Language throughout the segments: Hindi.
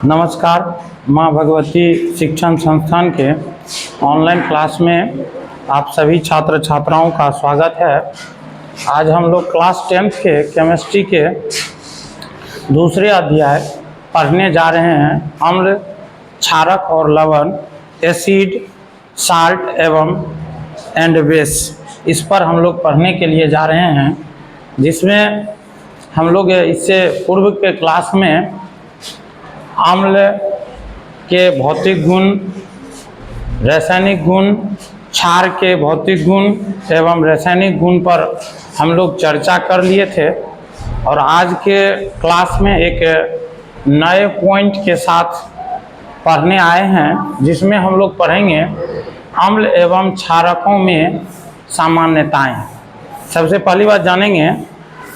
नमस्कार। माँ भगवती शिक्षण संस्थान के ऑनलाइन क्लास में आप सभी छात्र छात्राओं का स्वागत है। आज हम लोग क्लास 10th के केमिस्ट्री के दूसरे अध्याय पढ़ने जा रहे हैं। अम्ल, क्षारक और लवण, एसिड, साल्ट एवं एंड बेस, इस पर हम लोग पढ़ने के लिए जा रहे हैं, जिसमें हम लोग इससे पूर्व के क्लास में अम्ल के भौतिक गुण, रासायनिक गुण, क्षार के भौतिक गुण एवं रासायनिक गुण पर हम लोग चर्चा कर लिए थे। और आज के क्लास में एक नए पॉइंट के साथ पढ़ने आए हैं, जिसमें हम लोग पढ़ेंगे अम्ल एवं क्षारकों में सामान्यताएं। सबसे पहली बात जानेंगे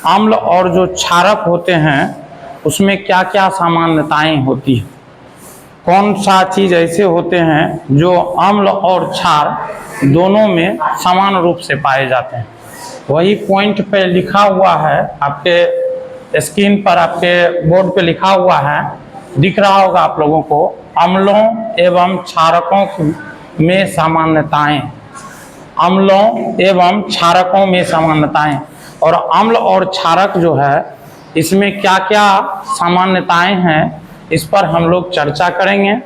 अम्ल और जो क्षारक होते हैं उसमें क्या क्या सामान्यताएं होती हैं, कौन सा चीज़ ऐसे होते हैं जो अम्ल और क्षार दोनों में समान रूप से पाए जाते हैं। वही पॉइंट पे लिखा हुआ है, आपके स्क्रीन पर, आपके बोर्ड पे लिखा हुआ है, दिख रहा होगा आप लोगों को, अम्लों एवं क्षारकों में सामान्यताएं। अम्लों एवं क्षारकों में सामान्यताएं। और अम्ल और क्षारक जो है इसमें क्या क्या सामान्यताएं हैं, इस पर हम लोग चर्चा करेंगे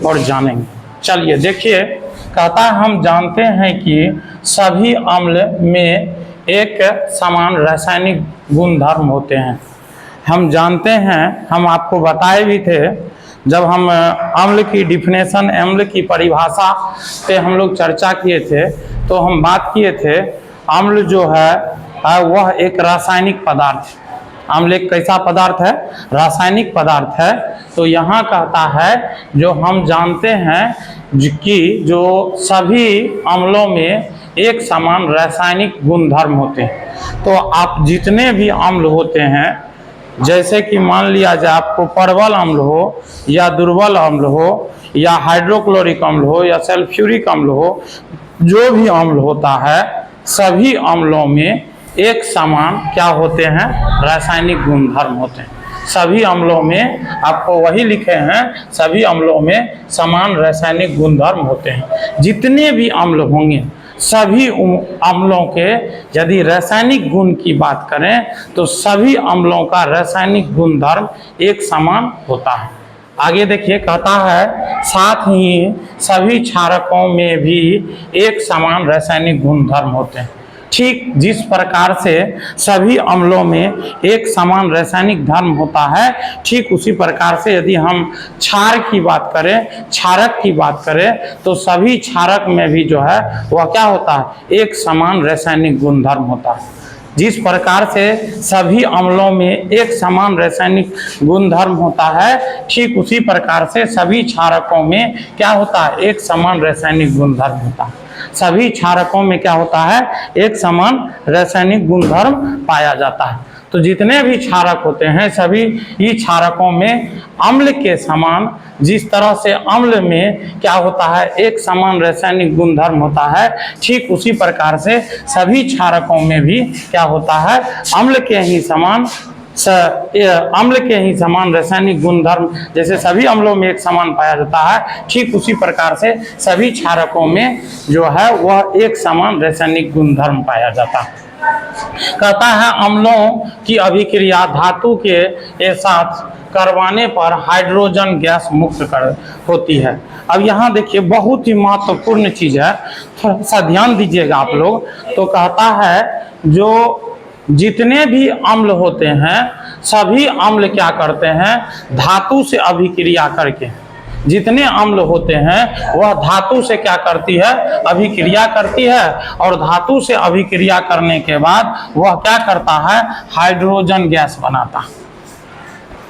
और जानेंगे। चलिए देखिए, कहता है हम जानते हैं कि सभी अम्ल में एक समान रासायनिक गुणधर्म होते हैं। हम जानते हैं, हम आपको बताए भी थे जब हम अम्ल की डिफिनेशन, अम्ल की परिभाषा पे हम लोग चर्चा किए थे, तो हम बात किए थे अम्ल जो है वह एक रासायनिक पदार्थ है। अम्ल एक कैसा पदार्थ है? रासायनिक पदार्थ है। तो यहाँ कहता है जो हम जानते हैं कि जो सभी अम्लों में एक समान रासायनिक गुणधर्म होते हैं। तो आप जितने भी अम्ल होते हैं, जैसे कि मान लिया जाए आपको परवल अम्ल हो या दुर्बल अम्ल हो या हाइड्रोक्लोरिक अम्ल हो या सल्फ्यूरिक अम्ल हो, जो भी अम्ल होता है सभी अम्लों में एक समान क्या होते हैं? रासायनिक गुणधर्म होते हैं। सभी अम्लों में आपको वही लिखे हैं, सभी अम्लों में समान रासायनिक गुणधर्म होते हैं। जितने भी अम्ल होंगे सभी अम्लों के यदि रासायनिक गुण की बात करें तो सभी अम्लों का रासायनिक गुणधर्म एक समान होता है। आगे देखिए, कहता है साथ ही सभी क्षारकों में भी एक समान रासायनिक गुणधर्म होते हैं। ठीक जिस प्रकार से सभी अम्लों में एक समान रासायनिक धर्म होता है, ठीक उसी प्रकार से यदि हम क्षार की बात करें, क्षारक की बात करें, तो सभी क्षारक में भी जो है वह क्या होता है? एक समान रासायनिक गुणधर्म होता है। जिस प्रकार से सभी अम्लों में एक समान रासायनिक गुणधर्म होता है, ठीक उसी प्रकार से सभी क्षारकों में क्या होता है? एक समान रासायनिक गुणधर्म होता है। सभी क्षारकों में क्या होता है? एक समान रासायनिक गुणधर्म पाया जाता है। तो जितने भी क्षारक होते हैं सभी ही क्षारकों में अम्ल के समान, जिस तरह से अम्ल में क्या होता है? एक समान रासायनिक गुणधर्म होता है, ठीक उसी प्रकार से सभी क्षारकों में भी क्या होता है? अम्ल के ही समान रासायनिक गुणधर्म, जैसे सभी अम्लों में एक समान पाया जाता है, ठीक उसी प्रकार से सभी क्षारकों में जो है वह एक समान रासायनिक गुणधर्म पाया जाता है। कहता है अम्लों की अभिक्रिया धातु के साथ करवाने पर हाइड्रोजन गैस मुक्त होती है। अब यहाँ देखिए, बहुत ही महत्वपूर्ण चीज है, थोड़ा सा ध्यान दीजिएगा आप लोग। तो कहता है जो जितने भी अम्ल होते हैं सभी अम्ल क्या करते हैं? धातु से अभिक्रिया करके, जितने अम्ल होते हैं वह धातु से क्या करती है? अभिक्रिया करती है। और धातु से अभिक्रिया करने के बाद वह क्या करता है? हाइड्रोजन गैस बनाता है।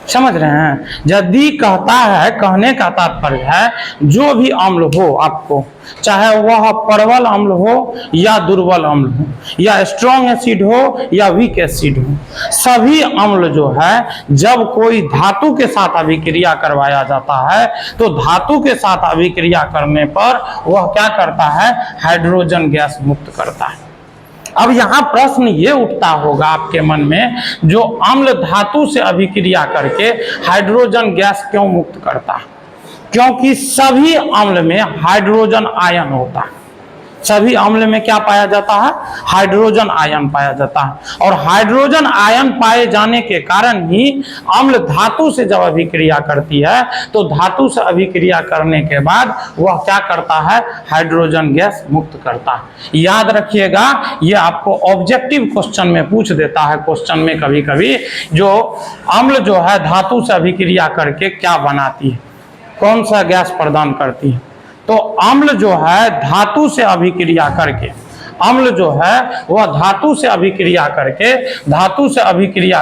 समझ रहे हैं? यदि कहता है, कहने का तात्पर्य है जो भी अम्ल हो आपको, चाहे वह परवल अम्ल हो या दुर्बल अम्ल हो या स्ट्रॉन्ग एसिड हो या वीक एसिड हो, सभी अम्ल जो है जब कोई धातु के साथ अभिक्रिया करवाया जाता है तो धातु के साथ अभिक्रिया करने पर वह क्या करता है? हाइड्रोजन गैस मुक्त करता है। अब यहाँ प्रश्न ये उठता होगा आपके मन में, जो अम्ल धातु से अभिक्रिया करके हाइड्रोजन गैस क्यों मुक्त करता है? क्योंकि सभी अम्ल में हाइड्रोजन आयन होता है। सभी अम्ल में क्या पाया जाता है? हाइड्रोजन आयन पाया जाता है। और हाइड्रोजन आयन पाए जाने के कारण ही अम्ल धातु से जब अभिक्रिया करती है तो धातु से अभिक्रिया करने के बाद वह क्या करता है? हाइड्रोजन गैस मुक्त करता है। याद रखिएगा, यह आपको ऑब्जेक्टिव क्वेश्चन में पूछ देता है। क्वेश्चन में कभी कभी जो अम्ल जो है धातु से अभिक्रिया करके क्या बनाती है, कौन सा गैस प्रदान करती है? तो अम्ल जो है धातु से अभिक्रिया करके, अम्ल जो है वह धातु से अभिक्रिया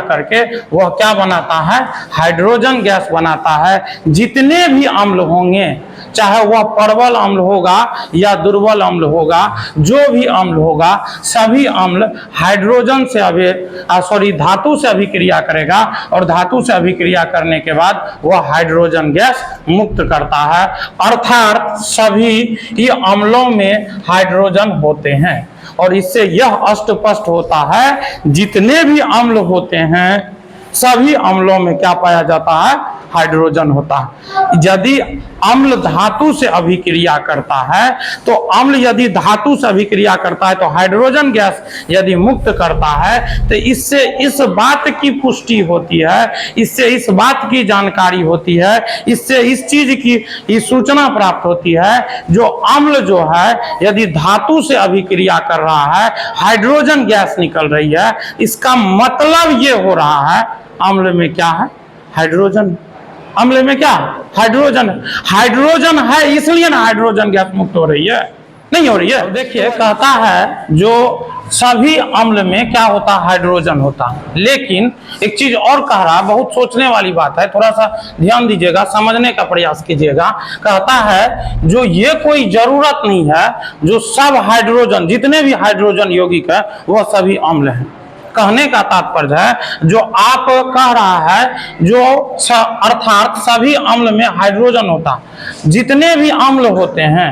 करके वह क्या बनाता है? हाइड्रोजन गैस बनाता है। जितने भी अम्ल होंगे, चाहे वह प्रबल अम्ल होगा या दुर्बल अम्ल होगा, जो भी अम्ल होगा, सभी अम्ल हाइड्रोजन से धातु से अभिक्रिया करेगा और धातु से अभिक्रिया करने के बाद वह हाइड्रोजन गैस मुक्त करता है। अर्थात सभी ही अम्लों में हाइड्रोजन होते हैं। और इससे यह स्पष्ट होता है, जितने भी अम्ल होते हैं सभी अम्लों में क्या पाया जाता है? हाइड्रोजन होता है। यदि अम्ल धातु से अभिक्रिया करता है तो अम्ल यदि धातु से अभिक्रिया करता है तो हाइड्रोजन गैस यदि मुक्त करता है तो इससे इस बात की पुष्टि होती है, इससे इस बात की जानकारी होती है, इससे इस चीज की सूचना प्राप्त होती है, जो अम्ल जो है यदि धातु से अभिक्रिया कर रहा है, हाइड्रोजन गैस निकल रही है, इसका मतलब ये हो रहा है अम्ल में क्या है? हाइड्रोजन। अम्ल में क्या? हाइड्रोजन। हाइड्रोजन है इसलिए ना हाइड्रोजन गैस मुक्त हो रही है, नहीं हो रही है। देखिए, कहता है जो सभी अम्ल में क्या होता है? हाइड्रोजन होता है। लेकिन एक चीज और कह रहा है, बहुत सोचने वाली बात है, थोड़ा सा ध्यान दीजिएगा, समझने का प्रयास कीजिएगा। कहता है जो ये कोई जरूरत नहीं है जो सब हाइड्रोजन, जितने भी हाइड्रोजन यौगिक है वह सभी अम्ल हैं। कहने का तात्पर्य है जो आप कह रहा है जो अर्थात सभी अम्ल में हाइड्रोजन होता, जितने भी अम्ल होते हैं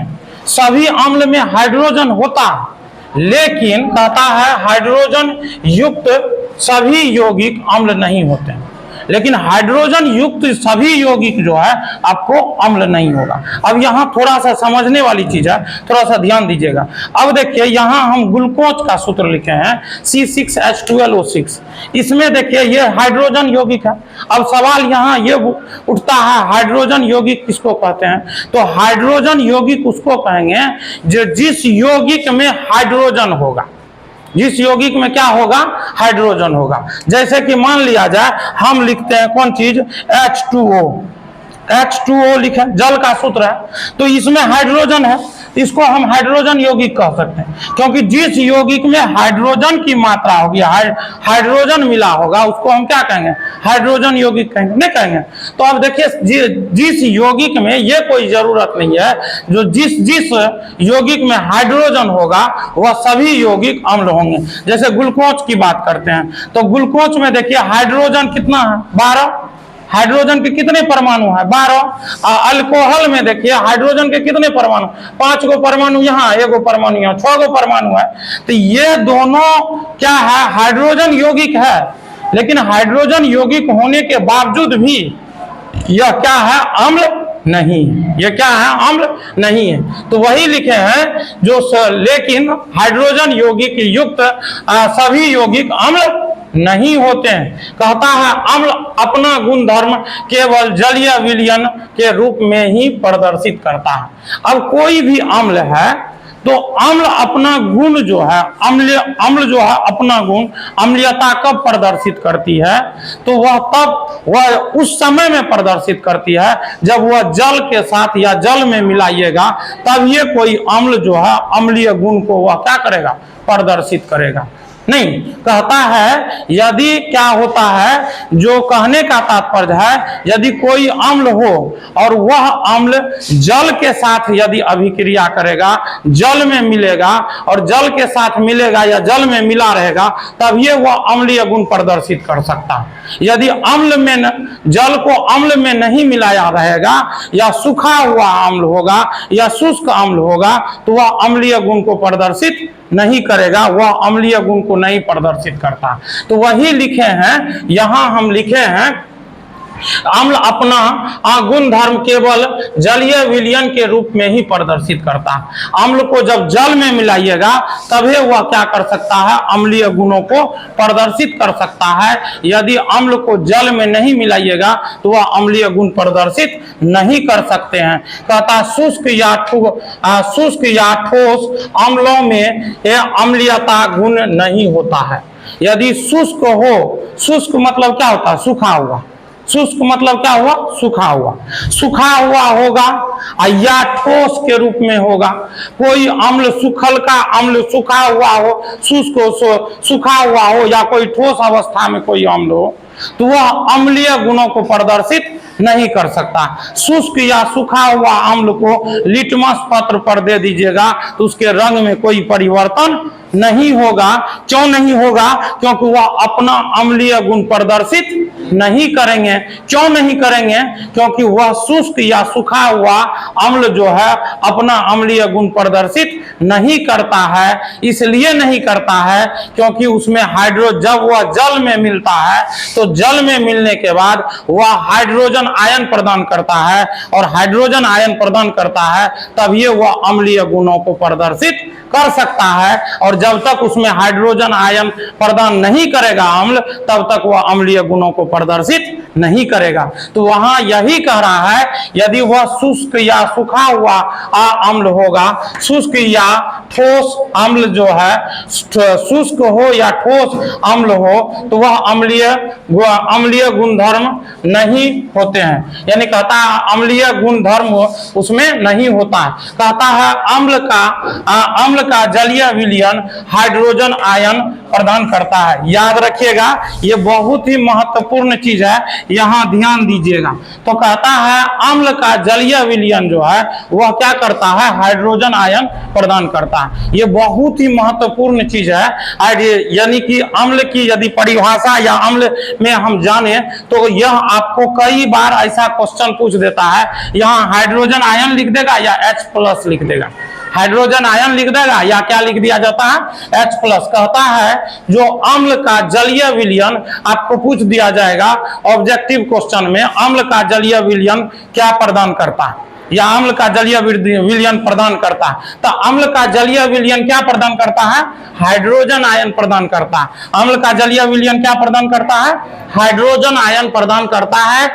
सभी अम्ल में हाइड्रोजन होता, लेकिन कहता है हाइड्रोजन युक्त सभी यौगिक अम्ल नहीं होते। लेकिन हाइड्रोजन युक्त सभी यौगिक जो है आपको अम्ल नहीं होगा। अब यहाँ थोड़ा सा समझने वाली चीज है, थोड़ा सा ध्यान दीजिएगा। अब देखिए, यहाँ हम ग्लूकोज का सूत्र लिखे हैं C6H12O6। इसमें देखिए ये हाइड्रोजन यौगिक है। अब सवाल यहाँ ये उठता है, हाइड्रोजन यौगिक किसको कहते हैं? तो हाइड्रोजन यौगिक उसको कहेंगे जो जिस यौगिक में हाइड्रोजन होगा, जिस यौगिक में क्या होगा? हाइड्रोजन होगा। जैसे कि मान लिया जाए हम लिखते हैं कौन चीज? H2O लिखे, जल का सूत्र है, तो इसमें हाइड्रोजन है, इसको हम हाइड्रोजन यौगिक कह सकते हैं। क्योंकि जिस यौगिक में हाइड्रोजन की मात्रा होगी, हाइड्रोजन मिला होगा, उसको हम क्या कहेंगे? हाइड्रोजन यौगिक कहेंगे, नहीं कहेंगे? तो अब देखिए, जिस यौगिक में ये कोई जरूरत नहीं है, जो जिस यौगिक में हाइड्रोजन होगा वह सभी यौगिक अम्ल होंगे। जैसे ग्लूकोज की बात करते हैं तो ग्लूकोज में देखिए हाइड्रोजन कितना है? 12। हाइड्रोजन के कितने परमाणु है? 12। अल्कोहल में देखिए हाइड्रोजन के कितने परमाणु? 5 गो परमाणु यहाँ, 1 गो परमाणु यहाँ, 6 गो परमाणु है। तो ये दोनों क्या है? हाइड्रोजन यौगिक है। लेकिन हाइड्रोजन यौगिक होने के बावजूद भी यह क्या है? अम्ल नहीं है। ये क्या है? अम्ल नहीं है। तो वही लिखे हैं जो लेकिन हाइड्रोजन यौगिक युक्त सभी यौगिक अम्ल नहीं होते हैं। कहता है अम्ल अपना गुणधर्म केवल जलीय विलयन के रूप में ही प्रदर्शित करता है। अब कोई भी अम्ल है तो अम्ल अपना गुण जो है, अम्ल जो है अपना गुण अम्लीयता कब प्रदर्शित करती है? तो वह उस समय में प्रदर्शित करती है जब वह जल के साथ या जल में मिलाइएगा, तब ये कोई अम्ल जो है अम्लीय गुण को वह क्या करेगा? प्रदर्शित करेगा। नहीं, कहता है यदि क्या होता है, जो कहने का तात्पर्य है, यदि कोई अम्ल हो और वह अम्ल जल के साथ यदि अभिक्रिया करेगा, जल में मिलेगा और जल के साथ मिलेगा या जल में मिला रहेगा, तब ये वह अम्लीय गुण प्रदर्शित कर सकता है। यदि अम्ल में जल को अम्ल में नहीं मिलाया रहेगा या सूखा हुआ अम्ल होगा या शुष्क अम्ल होगा तो वह अम्लीय गुण को प्रदर्शित नहीं करेगा, वह अम्लीय गुण को नहीं प्रदर्शित करता। तो वही लिखे हैं, यहां हम लिखे हैं अम्ल अपना गुण धर्म केवल जलीय विलयन के रूप में ही प्रदर्शित करता है। अम्ल को जब जल में मिलाइएगा तभी वह क्या कर सकता है, अम्लीय गुणों को प्रदर्शित कर सकता है। यदि अम्ल को जल में नहीं मिलाइएगा तो वह अम्लीय गुण प्रदर्शित नहीं कर सकते हैं। कहता शुष्क या ठोस अम्लों में यह अम्लीयता गुण नहीं होता है। यदि शुष्क हो, शुष्क मतलब क्या होता है, सूखा हुआ, शुष्क मतलब क्या हुआ, सूखा हुआ, सूखा हुआ होगा या ठोस के रूप में होगा। कोई अम्ल सूखल का अम्ल सूखा हुआ हो, शुष्क हो, सूखा हुआ हो, या कोई ठोस अवस्था में कोई अम्ल हो तो वह अम्लीय गुणों को प्रदर्शित नहीं कर सकता। शुष्क या सूखा हुआ अम्ल को लिटमस पत्र पर दे दीजिएगा तो उसके रंग में कोई परिवर्तन नहीं होगा। क्यों नहीं होगा? क्योंकि वह अपना अम्लीय गुण प्रदर्शित नहीं करेंगे। क्यों नहीं करेंगे? क्योंकि वह शुष्क या सूखा हुआ अम्ल जो है अपना अम्लीय गुण प्रदर्शित नहीं करता है। इसलिए नहीं करता है क्योंकि उसमें जब वह जल में मिलता है तो जल में मिलने के बाद वह हाइड्रोजन आयन प्रदान करता है, और हाइड्रोजन आयन प्रदान करता है तभी वह अम्लीय गुणों को प्रदर्शित कर सकता है। और जब तक उसमें हाइड्रोजन आयन प्रदान नहीं करेगा अम्ल, तब तक वह अम्लीय गुणों को प्रदर्शित नहीं करेगा। तो वहां यही कह रहा है, यदि वह शुष्क या सूखा हुआ अम्ल होगा, शुष्क या ठोस अम्ल जो है, शुष्क हो या ठोस अम्ल हो, तो वह अम्लीय गुणधर्म नहीं होते हैं। यानी कहता है अम्लीय गुणधर्म उसमें नहीं होता है। कहता है अम्ल का जलीय विलयन हाइड्रोजन आयन प्रदान करता है। याद रखिएगा, ये बहुत ही महत्वपूर्ण चीज है, यहां ध्यान दीजिएगा। तो कहता है अम्ल का जलीय विलयन जो है वह क्या करता है, हाइड्रोजन आयन प्रदान करता है। ये बहुत ही महत्वपूर्ण चीज है। यानी कि अम्ल की यदि परिभाषा या अम्ल में हम जाने तो यह आपको कई बार ऐसा क्वेश्चन पूछ देता है, यहाँ हाइड्रोजन आयन लिख देगा या H+ लिख देगा, हाइड्रोजन आयन लिख देगा या क्या लिख दिया जाता है, H+। कहता है जो अम्ल का जलीय विलयन आपको पूछ दिया जाएगा ऑब्जेक्टिव क्वेश्चन में, अम्ल का जलीय विलयन क्या प्रदान करता है या अम्ल का जलीय विलयन प्रदान करता है। तो अम्ल का जलीय विलयन क्या प्रदान करता है, हाइड्रोजन आयन प्रदान करता है। अम्ल का जलीय विलयन क्या प्रदान करता है, हाइड्रोजन आयन प्रदान करता है।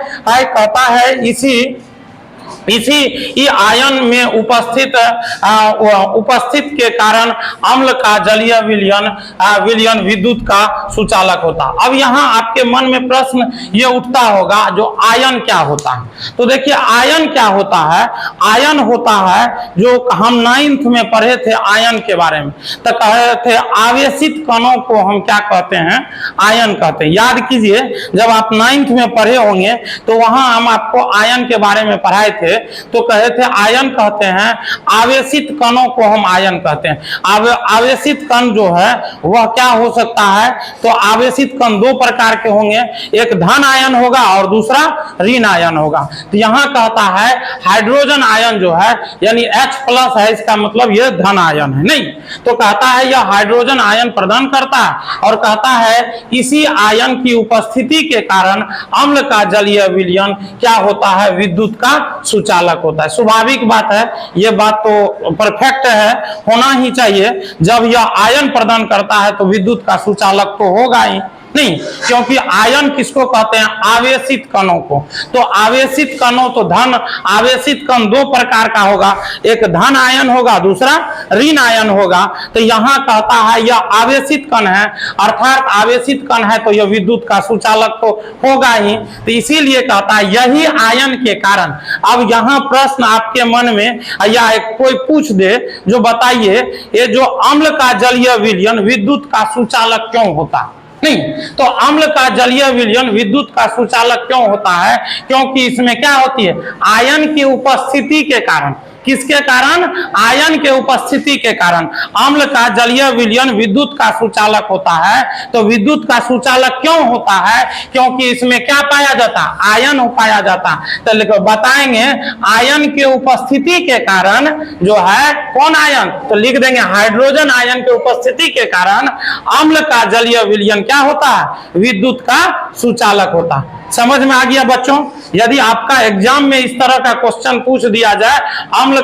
कहता है इसी आयन में उपस्थित के कारण अम्ल का जलीय विलयन विद्युत का सुचालक होता। अब यहाँ आपके मन में प्रश्न ये उठता होगा, जो आयन क्या होता है? तो देखिए आयन क्या होता है, आयन होता है जो हम 9th में पढ़े थे आयन के बारे में, तो कहे थे आवेशित कणों को हम क्या कहते हैं, आयन कहते हैं। याद कीजिए, जब आप 9th में पढ़े होंगे तो वहां हम आपको आयन के बारे में पढ़ाए थे, तो कहे थे आयन कहते हैं आवेशित कणों को हम आयन कहते हैं। आवेशित कण जो है वह क्या हो सकता है, तो आवेशित कण 2 प्रकार के होंगे, एक धन आयन होगा और दूसरा ऋण आयन होगा। तो यहाँ कहता है हाइड्रोजन आयन जो है यानी H+ है, इसका मतलब यह धन आयन है नहीं। तो कहता है यह हाइड्रोजन आयन प्रदान करता है, और कहता है इसी आयन की उपस्थिति के कारण अम्ल का जलीय विलयन क्या होता है, विद्युत का सुचालक होता है। स्वाभाविक बात है, यह बात तो परफेक्ट है, होना ही चाहिए। जब यह आयन प्रदान करता है तो विद्युत का सुचालक तो होगा ही नहीं, क्योंकि आयन किसको कहते हैं, आवेशित कणों को। तो आवेशित कणों तो धन आवेशित कण 2 प्रकार का होगा, एक धन आयन होगा, दूसरा ऋण आयन होगा। तो यहाँ कहता है यह आवेशित कण है, अर्थात आवेशित कण है तो यह विद्युत का सुचालक तो होगा ही। तो इसीलिए कहता है यही आयन के कारण। अब यहाँ प्रश्न आपके मन में या कोई पूछ दे, जो बताइए ये जो अम्ल का जलीय विलयन विद्युत का सुचालक क्यों होता नहीं? तो अम्ल का जलीय विलयन विद्युत का सुचालक क्यों होता है? क्योंकि इसमें क्या होती है, आयन की उपस्थिति के कारण। किसके कारण? आयन के उपस्थिति के कारण। अम्ल का जलीय विलयन विद्युत का सुचालक होता है। तो विद्युत का सुचालक क्यों होता है? क्योंकि इसमें क्या पाया जाता? आयन पाया जाता। तो बताएंगे आयन के उपस्थिति के कारण जो है, कौन आयन? तो लिख देंगे हाइड्रोजन आयन के उपस्थिति के कारण अम्ल का जलीय विलयन क्या होता है? विद्युत का सुचालक होता है। समझ में आ गया बच्चों? यदि आपका एग्जाम में इस तरह का क्वेश्चन पूछ दिया जाए, अम्ल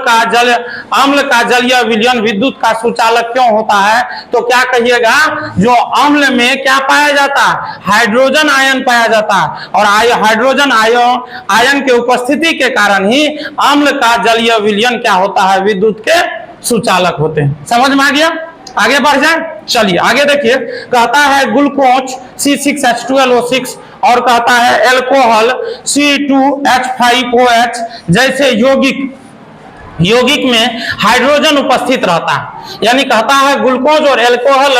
का जलीय विलयन विद्युत का सुचालक क्यों होता है, तो क्या कहिएगा? जो अम्ल में क्या पाया जाता है? हाइड्रोजन आयन पाया जाता है, और हाइड्रोजन आयन के उपस्थिति के कारण ही अम्ल का जलीय विलयन क्या होता है? विद्युत के सुचालक होते हैं। समझ में आ गया? आगे बढ़ जाए, चलिए आगे देखिए। कहता है ग्लूकोज C6H12O6 और कहता है एल्कोहल C2H5OH जैसे यौगिक में हाइड्रोजन उपस्थित रहता है। यानी कहता है ग्लूकोज और एल्कोहल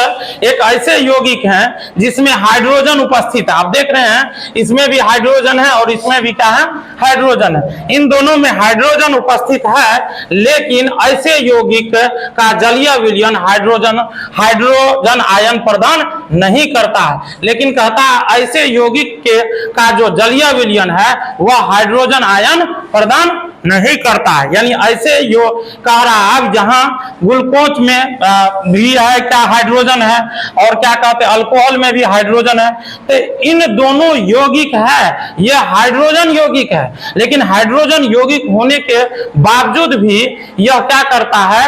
एक ऐसे यौगिक हैं जिसमें हाइड्रोजन उपस्थित है। आप देख रहे हैं इसमें भी हाइड्रोजन है और इसमें भी क्या है? हाइड्रोजन है। इन दोनों में हाइड्रोजन उपस्थित है, लेकिन ऐसे यौगिक का जलीय विलयन हाइड्रोजन आयन प्रदान नहीं करता है। लेकिन कहता है ऐसे यौगिक का जो जलीय विलयन है वह हाइड्रोजन आयन प्रदान नहीं करता है। यानी ऐसे यो कह रहा है जहां ग्लूकोज में भी है क्या? हाइड्रोजन है, और क्या कहते हैं अल्कोहल में भी हाइड्रोजन है। तो इन दोनों यौगिक है, ये हाइड्रोजन यौगिक है, लेकिन हाइड्रोजन यौगिक होने के बावजूद भी यह क्या करता है?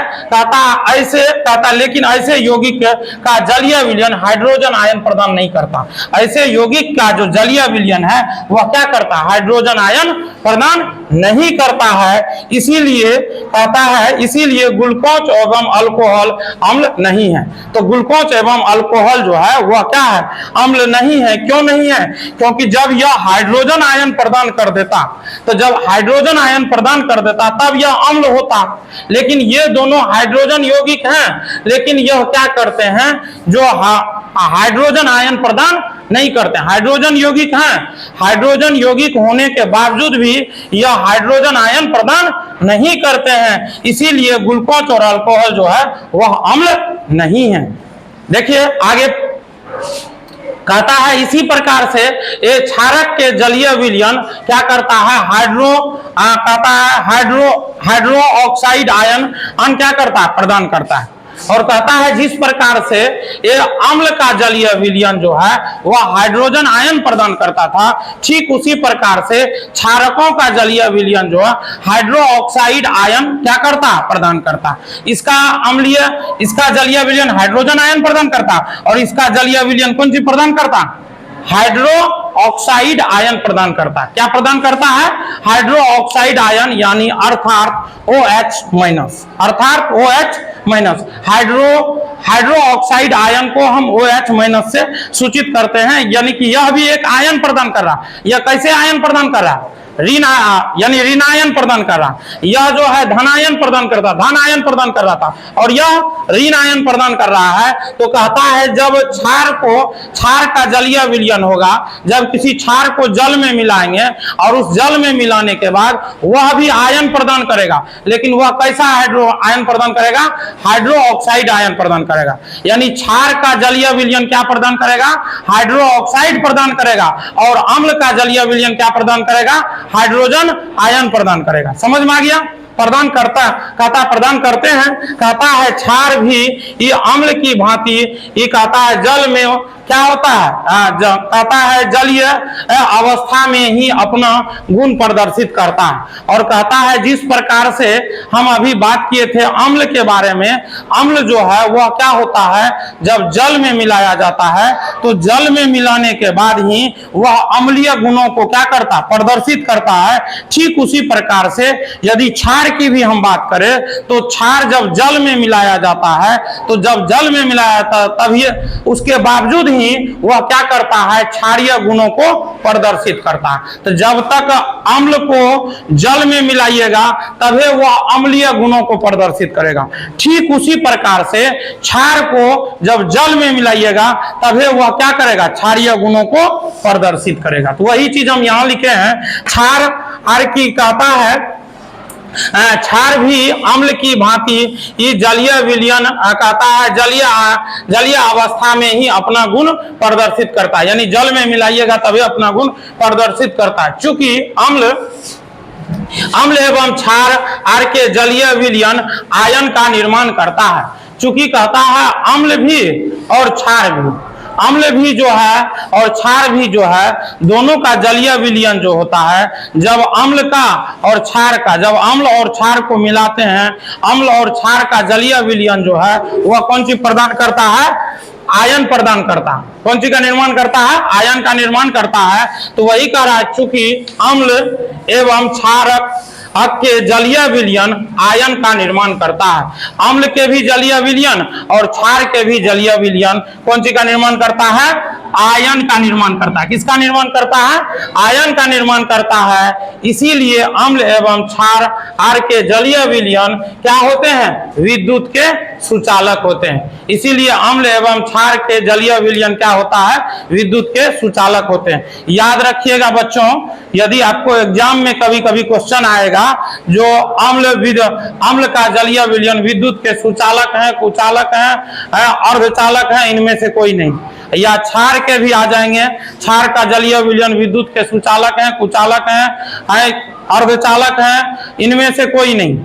लेकिन ऐसे यौगिक का जलीय विलयन हाइड्रोजन आयन प्रदान नहीं करता। ऐसे यौगिक का जो जलीय विलयन है वह क्या करता है? हाइड्रोजन आयन प्रदान नहीं करता है। इसीलिए कहता है, इसीलिए ग्लूकोज एवं अल्कोहल अम्ल नहीं है। तो ग्लूकोज एवं अल्कोहल जो है वह क्या है? अम्ल नहीं है। क्यों नहीं है? क्योंकि जब यह हाइड्रोजन आयन प्रदान कर देता, तो जब हाइड्रोजन आयन प्रदान कर देता तब यह अम्ल होता। लेकिन ये दोनों हाइड्रोजन यौगिक हैं, लेकिन यह क्या करते हैं? जो हाइड्रोजन आयन प्रदान नहीं करते। हाइड्रोजन यौगिक हैं, हाइड्रोजन यौगिक होने के बावजूद भी यह हाइड्रोजन आयन प्रदान नहीं करते हैं। इसीलिए ग्लूकोज और अल्कोहल जो है वह अम्ल नहीं है। देखिए आगे कहता है इसी प्रकार से ये क्षारक के जलीय विलयन क्या करता है? हाइड्रो ऑक्साइड आयन क्या करता है? प्रदान करता है। और कहता है जिस प्रकार से ये अम्ल का जलीय विलयन जो है वह हाइड्रोजन आयन प्रदान करता था, ठीक उसी प्रकार से क्षारकों का जलीय विलयन जो है हाइड्रो ऑक्साइड आयन क्या करता? प्रदान करता। इसका जलीय विलयन हाइड्रोजन आयन प्रदान करता, और इसका जलीय विलयन कौन सी प्रदान करता? हाइड्रो ऑक्साइड आयन प्रदान करता। क्या प्रदान करता है? हाइड्रो ऑक्साइड आयन, यानी अर्थात OH-, हाइड्रो ऑक्साइड आयन को हम OH- से सूचित करते हैं। यानी कि यह भी एक आयन प्रदान कर रहा। यह कैसे आयन प्रदान कर रहा? यानी ऋण आयन प्रदान कर रहा। यह जो है धन आयन प्रदान करता, धन आयन प्रदान कर रहा था, और यह ऋण आयन प्रदान कर रहा है। तो कहता है जब क्षार का जलीय विलयन होगा, जब किसी क्षार को जल में मिलाएंगे और उस जल में मिलाने के बाद वह भी आयन प्रदान करेगा, लेकिन वह कैसा हाइड्रो आयन प्रदान करेगा? हाइड्रो ऑक्साइड आयन प्रदान करेगा। यानी क्षार का जलीय विलयन क्या प्रदान करेगा? हाइड्रो ऑक्साइड प्रदान करेगा, और अम्ल का जलीय विलयन क्या प्रदान करेगा? हाइड्रोजन आयन प्रदान करेगा। समझ में आ गया? प्रदान करते हैं। कहता है क्षार भी ये अम्ल की भांति ये कहता है जल में क्या होता है? कहता है जलीय अवस्था में ही अपना गुण प्रदर्शित करता है। और कहता है जिस प्रकार से हम अभी बात किए थे अम्ल के बारे में, अम्ल जो है वह क्या होता है? जब जल में मिलाया जाता है तो जल में मिलाने के बाद ही वह अम्लीय गुणों को क्या करता? प्रदर्शित करता है। ठीक उसी प्रकार से यदि क्षार की भी हम बात करें तो क्षार जब जल में मिलाया जाता है, तो जब जल में मिलाया जाता तभी उसके बावजूद ही वह क्या करता है? क्षारीय गुणों को प्रदर्शित करता है। तो जब तक अम्ल को जल में मिलाइएगा तभी वह अम्लीय गुणों को प्रदर्शित करेगा। ठीक उसी प्रकार से क्षार को जब जल में मिलाइएगा तभी वह क्या करेगा? क्षारीय गुणों को प्रदर्शित करेगा। तो वही चीज हम यहां लिखे हैं। क्षार की कहता है क्षार भी अम्ल की भांति ये जलीय विलयन कहता है, जलीय अवस्था में ही अपना गुण प्रदर्शित करता है, यानी जल में मिलाइएगा तभी अपना गुण प्रदर्शित करता है। चूंकि अम्ल एवं क्षार आर के जलीय विलयन आयन का निर्माण करता है। चूंकि कहता है अम्ल भी और क्षार भी, अम्ल भी जो है और क्षार भी जो है, दोनों का जलीय विलयन जो होता है, जब अम्ल का और क्षार का, जब अम्ल और क्षार को मिलाते हैं, अम्ल और क्षार का जलीय विलयन जो है वह कौन चीज प्रदान करता है? आयन प्रदान करता है। कौन चीज का निर्माण करता है? आयन का निर्माण करता है। तो वही कह रहा है, चूंकि अम्ल एवं क्षारक के जलीय विलयन आयन का निर्माण करता है। अम्ल के भी जलीय विलयन और क्षार के भी जलीय विलयन कौन चीज का निर्माण करता है? आयन का निर्माण करता है। किसका निर्माण करता है? आयन का निर्माण करता है। इसीलिए अम्ल एवं क्षार आर के जलीय विलयन क्या होते हैं? विद्युत के सुचालक होते हैं। इसीलिए अम्ल एवं क्षार के जलीय विलयन क्या होता है? विद्युत के सुचालक होते हैं। याद रखिएगा बच्चों, यदि आपको एग्जाम में कभी कभी क्वेश्चन आएगा जो अम्ल का जलीय विलयन विद्युत के सुचालक है, कुचालक है, अर्धचालक है, इनमें से कोई नहीं, या क्षार के भी आ जाएंगे, क्षार का जलीय विलयन विद्युत के सुचालक है, कुचालक है, अर्धचालक है, इनमें से कोई नहीं,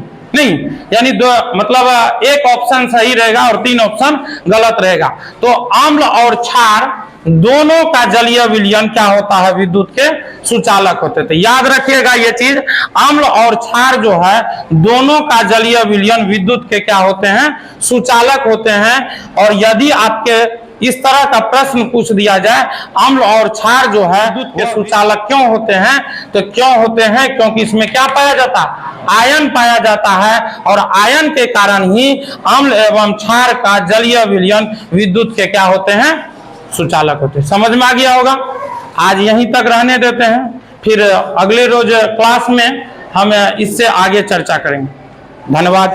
यानी दो, मतलब एक ऑप्शन सही रहेगा और 3 ऑप्शन गलत रहेगा। तो अम्ल और क्षार दोनों का जलीय विलयन क्या होता है? विद्युत के सुचालक होते थे। याद रखिएगा ये चीज, अम्ल और क्षार जो है दोनों का जलीय विलयन विद्युत के क्या होते हैं? सुचालक होते हैं। और यदि आपके इस तरह का प्रश्न पूछ दिया जाए, अम्ल और क्षार जो है विद्युत के सुचालक क्यों होते हैं, तो क्यों होते हैं? क्योंकि इसमें क्या पाया जाता है? आयन पाया जाता है, और आयन के कारण ही अम्ल एवं क्षार का जलीय विलयन विद्युत के क्या होते हैं? सुचालक होते हैं। समझ में आ गया होगा? आज यहीं तक रहने देते हैं, फिर अगले रोज क्लास में हम इससे आगे चर्चा करेंगे। धन्यवाद।